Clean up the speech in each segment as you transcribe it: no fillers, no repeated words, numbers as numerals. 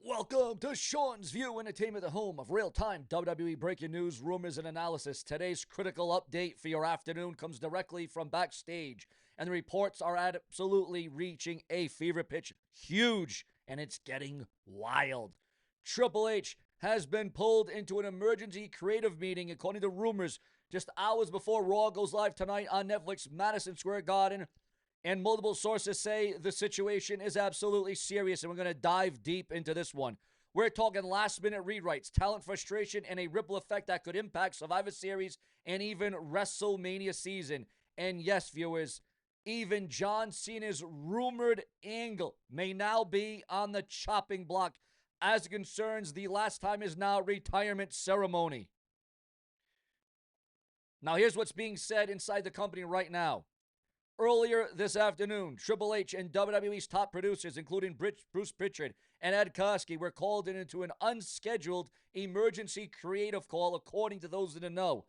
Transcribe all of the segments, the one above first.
Welcome to Sean's View Entertainment, the home of real-time WWE breaking news, rumors, and analysis. Today's critical update for your afternoon comes directly from Backstage, and the reports are absolutely reaching a fever pitch. Huge, and it's getting wild. Triple H has been pulled into an emergency creative meeting, according to rumors, just hours before Raw goes live tonight on Netflix, Madison Square Garden. And multiple sources say the situation is absolutely serious, and we're going to dive deep into this one. We're talking last-minute rewrites, talent frustration, and a ripple effect that could impact Survivor Series and even WrestleMania season. And yes, viewers, even John Cena's rumored angle may now be on the chopping block as it concerns the last time is now retirement ceremony. Now, here's what's being said inside the company right now. Earlier this afternoon, Triple H and WWE's top producers, including Bruce Pritchard and Ed Koskey, were called into an unscheduled emergency creative call, according to those in the know.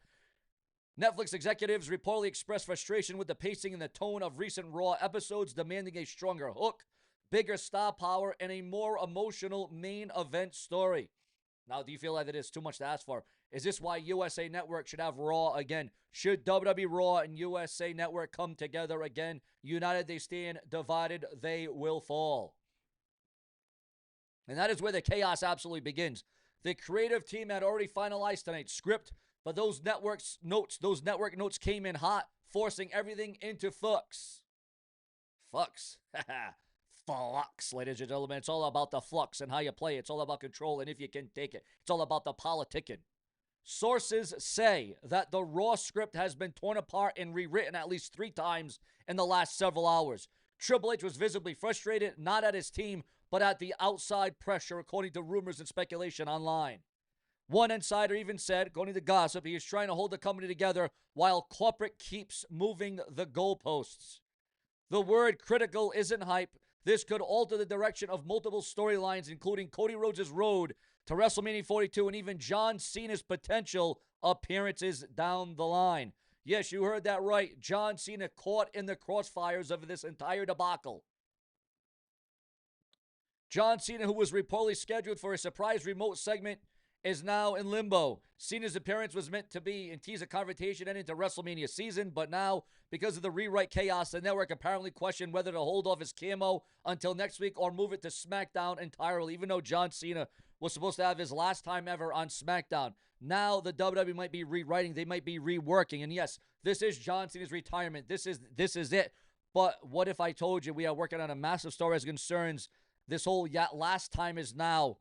Netflix executives reportedly expressed frustration with the pacing and the tone of recent Raw episodes, demanding a stronger hook, bigger star power, and a more emotional main event story. Now, do you feel like that is too much to ask for? Is this why USA Network should have Raw again? Should WWE Raw and USA Network come together again? United they stand, divided they will fall. And that is where the chaos absolutely begins. The creative team had already finalized tonight's script, but those network notes came in hot, forcing everything into flux. Flux. Flux, ladies and gentlemen. It's all about the flux and how you play. It's all about control and if you can take it. It's all about the politicking. Sources say that the Raw script has been torn apart and rewritten at least 3 times in the last several hours. Triple H was visibly frustrated, not at his team, but at the outside pressure, according to rumors and speculation online. One insider even said, according to gossip, he is trying to hold the company together while corporate keeps moving the goalposts. The word critical isn't hype. This could alter the direction of multiple storylines, including Cody Rhodes' road to WrestleMania 42 and even John Cena's potential appearances down the line. Yes, you heard that right. John Cena caught in the crossfires of this entire debacle. John Cena, who was reportedly scheduled for a surprise remote segment, is now in limbo. Cena's appearance was meant to be and tease a confrontation and into WrestleMania season, but now, because of the rewrite chaos, the network apparently questioned whether to hold off his camo until next week or move it to SmackDown entirely, even though John Cena was supposed to have his last time ever on SmackDown. Now the WWE might be rewriting, they might be reworking, and yes, this is John Cena's retirement. This is it. But what if I told you we are working on a massive story as concerns this whole last time is now?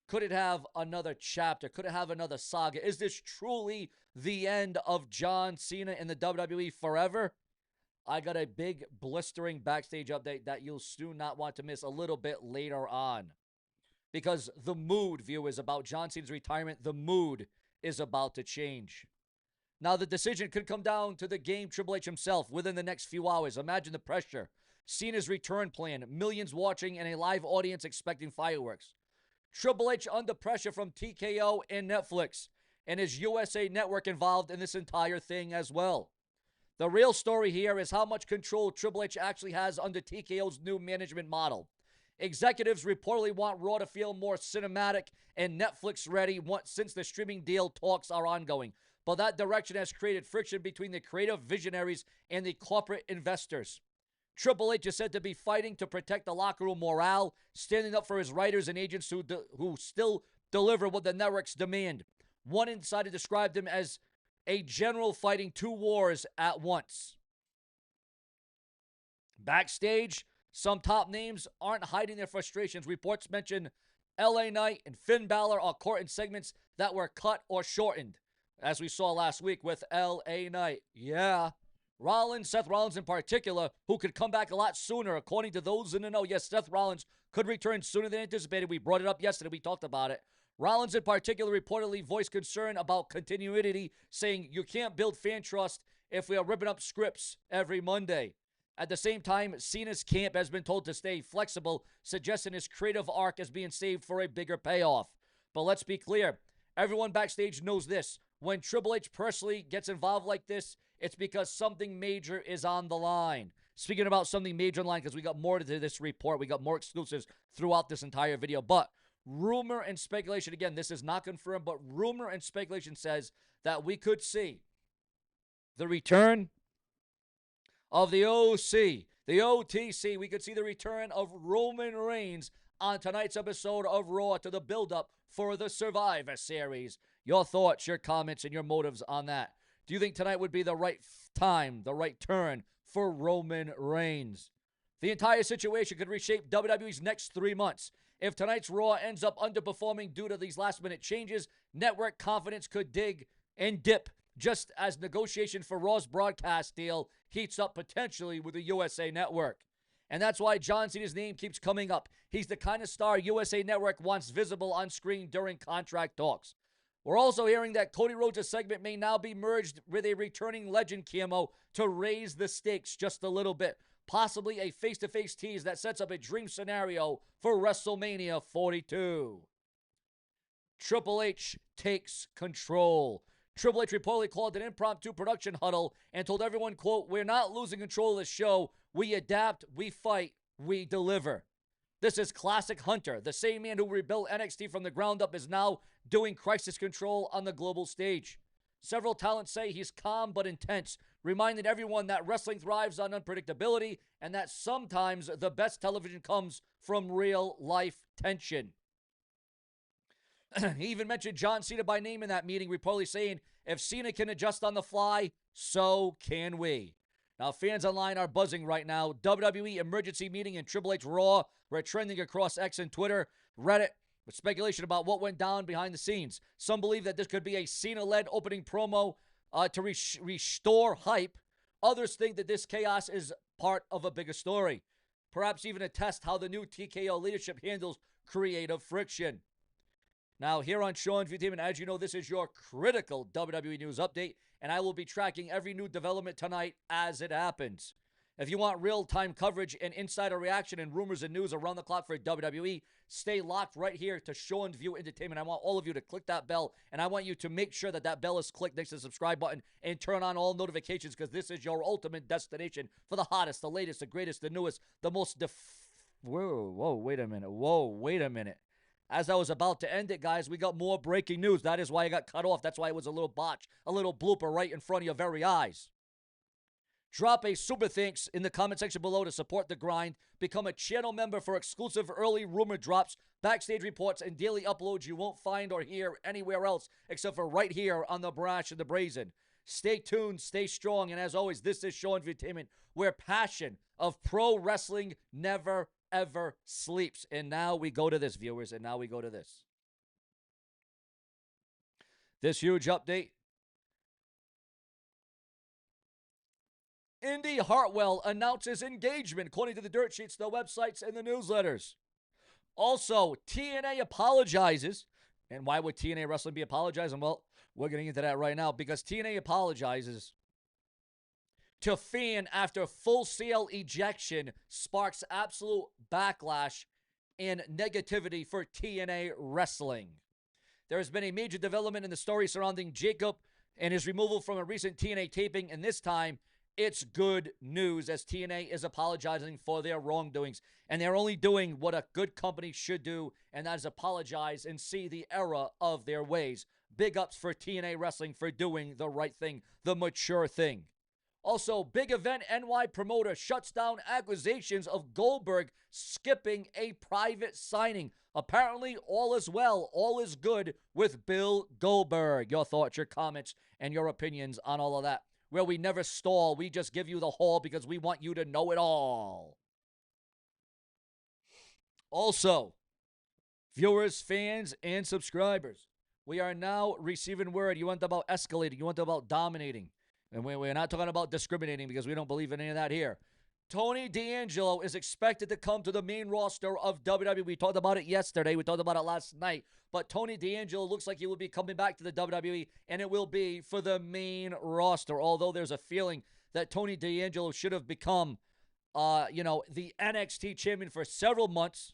Could it have another chapter? Could it have another saga? Is this truly the end of John Cena in the WWE forever? I got a big, blistering backstage update that you'll soon not want to miss a little bit later on. Because the mood, viewers, about John Cena's retirement, the mood is about to change. Now, the decision could come down to the game Triple H himself within the next few hours. Imagine the pressure. Cena's return plan, millions watching, and a live audience expecting fireworks. Triple H under pressure from TKO and Netflix, and his USA Network involved in this entire thing as well. The real story here is how much control Triple H actually has under TKO's new management model. Executives reportedly want Raw to feel more cinematic and Netflix ready since the streaming deal talks are ongoing. But that direction has created friction between the creative visionaries and the corporate investors. Triple H is said to be fighting to protect the locker room morale, standing up for his writers and agents who still deliver what the networks demand. One insider described him as a general fighting 2 wars at once. Backstage, some top names aren't hiding their frustrations. Reports mention LA Knight and Finn Balor are caught in segments that were cut or shortened, as we saw last week with LA Knight. Yeah. Seth Rollins in particular, who could come back a lot sooner, according to those in the know. Yes, Seth Rollins could return sooner than anticipated. We brought it up yesterday. We talked about it. Rollins in particular reportedly voiced concern about continuity, saying you can't build fan trust if we are ripping up scripts every Monday. At the same time, Cena's camp has been told to stay flexible, suggesting his creative arc is being saved for a bigger payoff. But let's be clear. Everyone backstage knows this. When Triple H personally gets involved like this, it's because something major is on the line. Speaking about something major in line, because we got more to this report. We got more exclusives throughout this entire video. But rumor and speculation, again, this is not confirmed, but rumor and speculation says that we could see the return of the OC, the OTC. We could see the return of Roman Reigns on tonight's episode of Raw to the build-up for the Survivor Series. Your thoughts, your comments, and your motives on that. Do you think tonight would be the right time, the right turn for Roman Reigns? The entire situation could reshape WWE's next 3 months. If tonight's Raw ends up underperforming due to these last-minute changes, network confidence could dig and dip, just as negotiation for Raw's broadcast deal heats up potentially with the USA Network. And that's why John Cena's name keeps coming up. He's the kind of star USA Network wants visible on screen during contract talks. We're also hearing that Cody Rhodes' segment may now be merged with a returning legend Camo to raise the stakes just a little bit. Possibly a face-to-face tease that sets up a dream scenario for WrestleMania 42. Triple H takes control. Triple H reportedly called an impromptu production huddle and told everyone, quote, "We're not losing control of the show. We adapt, we fight, we deliver." This is classic Hunter. The same man who rebuilt NXT from the ground up is now doing crisis control on the global stage. Several talents say he's calm but intense, reminding everyone that wrestling thrives on unpredictability and that sometimes the best television comes from real-life tension. He even mentioned John Cena by name in that meeting, reportedly saying, "If Cena can adjust on the fly, so can we." Now, fans online are buzzing right now. WWE emergency meeting and Triple H Raw were trending across X and Twitter, Reddit, with speculation about what went down behind the scenes. Some believe that this could be a Cena-led opening promo to restore hype. Others think that this chaos is part of a bigger story. Perhaps even a test how the new TKO leadership handles creative friction. Now, here on Sean's View Team, and as you know, this is your critical WWE news update, and I will be tracking every new development tonight as it happens. If you want real-time coverage and insider reaction and rumors and news around the clock for WWE, stay locked right here to Sean's View Entertainment. I want all of you to click that bell, and I want you to make sure that that bell is clicked next to the subscribe button and turn on all notifications, because this is your ultimate destination for the hottest, the latest, the greatest, the newest, the most Whoa, wait a minute. As I was about to end it, guys, we got more breaking news. That is why I got cut off. That's why it was a little botch, a little blooper right in front of your very eyes. Drop a super thanks in the comment section below to support the grind. Become a channel member for exclusive early rumor drops, backstage reports, and daily uploads you won't find or hear anywhere else except for right here on the Brash and the Brazen. Stay tuned, stay strong, and as always, this is Sean's Entertainment, where passion of pro wrestling never, ever sleeps. And now we go to this, viewers, and now we go to this. This huge update. Indy Hartwell announces engagement, according to the dirt sheets, the websites, and the newsletters. Also, TNA apologizes. And why would TNA Wrestling be apologizing? Well, we're getting into that right now, because TNA apologizes to fan after Full Sail ejection sparks absolute backlash and negativity for TNA Wrestling. There has been a major development in the story surrounding Jacob and his removal from a recent TNA taping, and this time it's good news, as TNA is apologizing for their wrongdoings, and they're only doing what a good company should do, and that is apologize and see the error of their ways. Big ups for TNA Wrestling for doing the right thing, the mature thing. Also, big event NY promoter shuts down accusations of Goldberg skipping a private signing. Apparently, all is well, all is good with Bill Goldberg. Your thoughts, your comments, and your opinions on all of that. Where we never stall, we just give you the haul because we want you to know it all. Also, viewers, fans, and subscribers, we are now receiving word. You want about escalating, you want about dominating. And we're not talking about discriminating, because we don't believe in any of that here. Tony D'Angelo is expected to come to the main roster of WWE. We talked about it yesterday. We talked about it last night. But Tony D'Angelo looks like he will be coming back to the WWE, and it will be for the main roster. Although there's a feeling that Tony D'Angelo should have become, the NXT champion for several months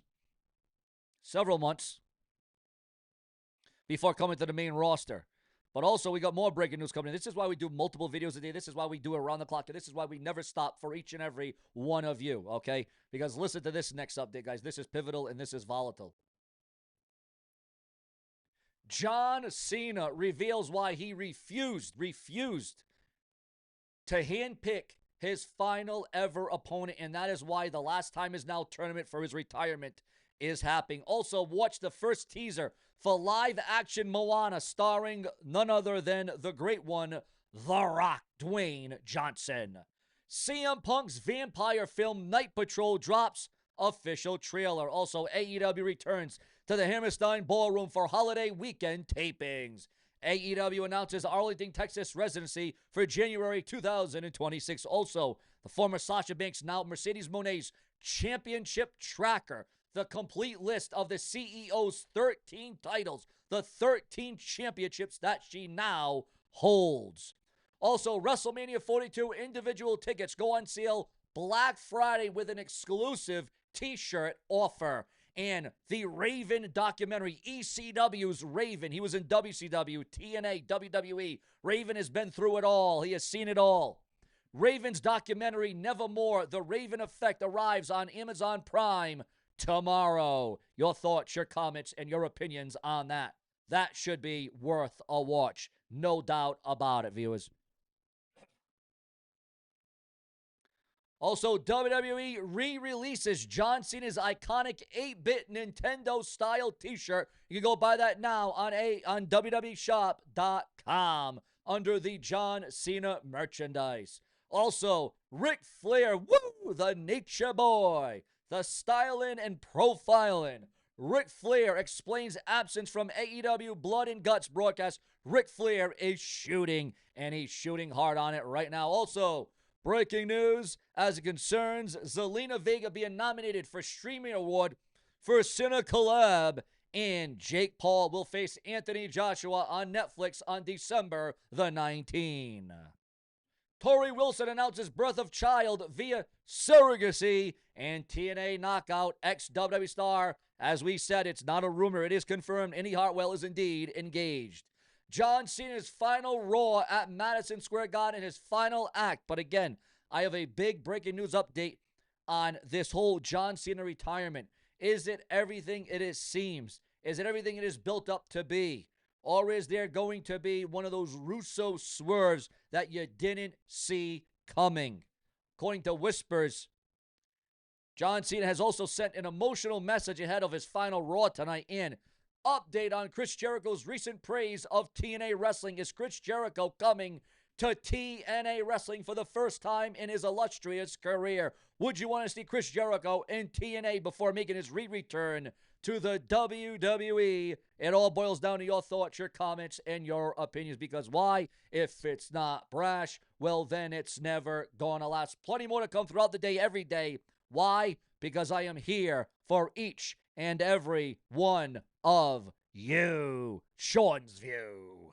before coming to the main roster. But also, we got more breaking news coming in. This is why we do multiple videos a day. This is why we do it around the clock. And this is why we never stop for each and every one of you, okay? Because listen to this next update, guys. This is pivotal and this is volatile. John Cena reveals why he refused to handpick his final ever opponent, and that is why the last time is now tournament for his retirement is happening. Also, watch the first teaser for live action Moana starring none other than the great one, The Rock, Dwayne Johnson. CM Punk's vampire film Night Patrol drops official trailer. Also, AEW returns to the Hammerstein Ballroom for holiday weekend tapings. AEW announces Arlington, Texas residency for January 2026. Also, the former Sasha Banks, now Mercedes Moné's championship tracker. The complete list of the CEO's 13 titles, the 13 championships that she now holds. Also, WrestleMania 42 individual tickets go on sale Black Friday with an exclusive t-shirt offer. And the Raven documentary, ECW's Raven. He was in WCW, TNA, WWE. Raven has been through it all. He has seen it all. Raven's documentary, Nevermore, The Raven Effect, arrives on Amazon Prime tomorrow. Your thoughts, your comments, and your opinions on that. That should be worth a watch. No doubt about it, viewers. Also, WWE re-releases John Cena's iconic 8-bit Nintendo-style t-shirt. You can go buy that now on WWEshop.com under the John Cena merchandise. Also, Ric Flair, woo, the nature boy, the styling and profiling. Ric Flair explains absence from AEW Blood and Guts broadcast. Ric Flair is shooting, and he's shooting hard on it right now. Also, breaking news as it concerns Zelina Vega being nominated for Streaming Award for Cine Collab, and Jake Paul will face Anthony Joshua on Netflix on December the 19th. Tori Wilson announces birth of child via surrogacy, and TNA Knockout ex-WWE star. As we said, it's not a rumor, it is confirmed. Indy Hartwell is indeed engaged. John Cena's final Raw at Madison Square Garden, his final act. But again, I have a big breaking news update on this whole John Cena retirement. Is it everything it seems? Is it everything it is built up to be? Or is there going to be one of those Russo swerves that you didn't see coming? According to whispers, John Cena has also sent an emotional message ahead of his final Raw tonight in update on Chris Jericho's recent praise of TNA Wrestling. Is Chris Jericho coming to TNA Wrestling for the first time in his illustrious career? Would you want to see Chris Jericho in TNA before making his return to the WWE? It all boils down to your thoughts, your comments, and your opinions. Because why? If it's not brash, well, then it's never gonna last. Plenty more to come throughout the day, every day. Why? Because I am here for each and every one of you. Sean's View.